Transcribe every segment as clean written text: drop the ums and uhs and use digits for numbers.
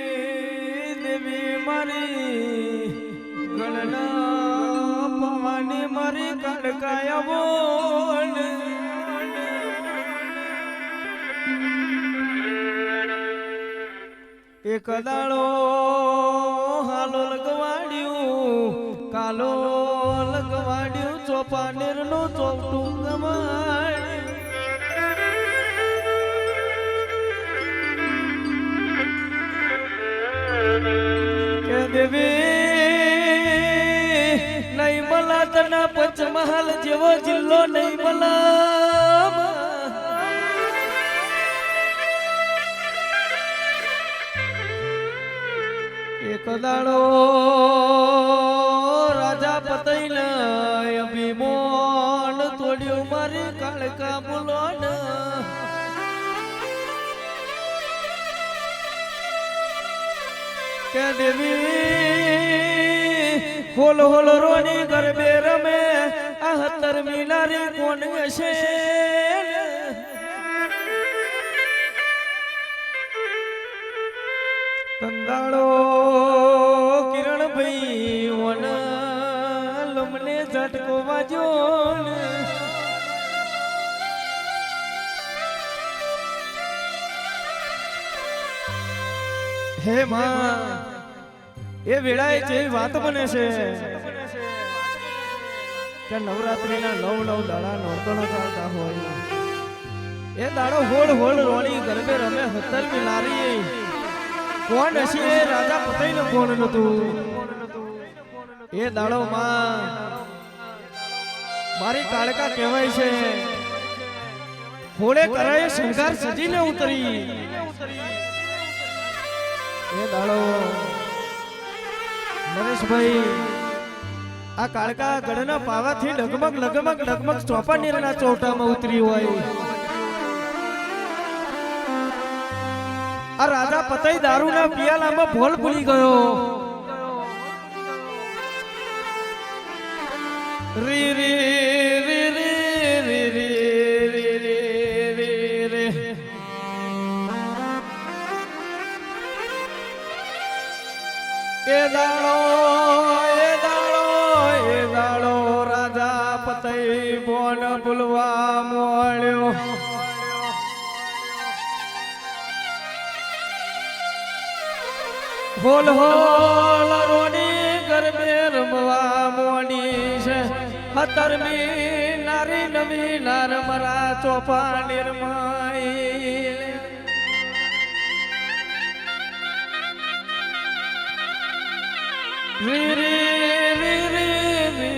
દેવી દેવી મારી ગણના પવાની મારી કડકાયા બોલ એક દાડો હાલો લગવાડ્યું કાલો લગવાડ્યું ચોપાનેર નું ચોપટું ગમાડ કે દેવી નહીં મલા તના પંચમહાલ જેવો જિલ્લો નહીં મલા એક દાડો રાજા પતઈને અભિમાન તોડ્યું મારી કાળકા બોલોન કે દેવી હોલ હોલ રોની ગરબે રમે આ 17 મીનારી કોણ હશે કંગાળો કિરણ ભાઈ વન લમને ઝટકો વાજ્યો હે માં એ વેળાએ જેવી વાત બને છે કે નવરાત્રીના 9 દાડા નોરતણો ચાલતા હોય એ દાડો હોળ હોળ રોણી ગરબે રમે 17 મીનારી કોણ હશે રાજા પતઈને કોણ નતું એ દાડો માં મારી કાળકા કહેવાય છે હોળે કરાય શણગાર સજીને ઉતરી એ દાડો નરેશભાઈ આ કાળકા ગઢના પાવાથી ડગમગ ડગમગ ડગમગ ચોપાનેરના ચોટામાં ઉતરી હોય આ રાજા પતઈ દારૂના પિયાલામાં ભોલ ભૂલી ગયો રી રી રી રી રી રી રી રી એ દાડો રાજા પતઈ બોન ભૂલવા મળ્યો હોલ હોલ રોની ગરબે રમવા મોડી છે 17મી નારી નવી નાર મરા ચોપા નિર્માઈ રી રી રી રી રી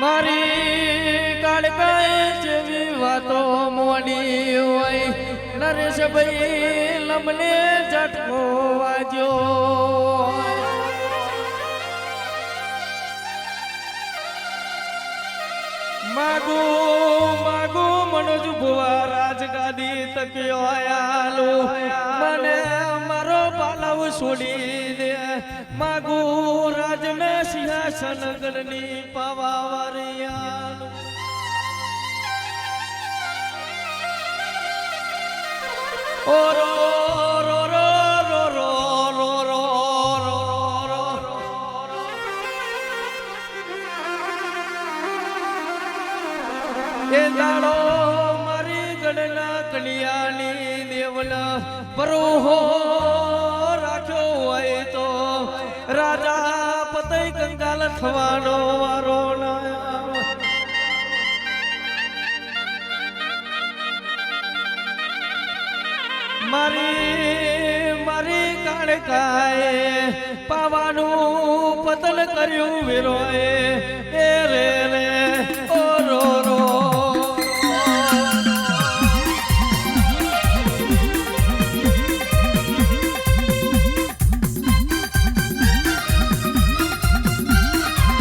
મારી કાળકાએ જેવી વાતો મોડી હોય નરેશભાઈ લમને ઝટકો વાજ્યો માગુ માગુ મનોજ ભુવા રાજગાદી તક્યો આયાલો મને મારો પાલવ છોડી દે માગુ રાજને સિંહાસન ગણની પાવા વારિયાલો ઓ રો રો રો રો રો રો રો રો એ દાડો મારી ગણના કલિયાની દેવના પરોહો રાખ્યો હોય તો રાજા પતઈ કંગાલ થવાનો વારો ના મારી કાળકાએ પાવાનું પતન કર્યું વિરોએ એ રે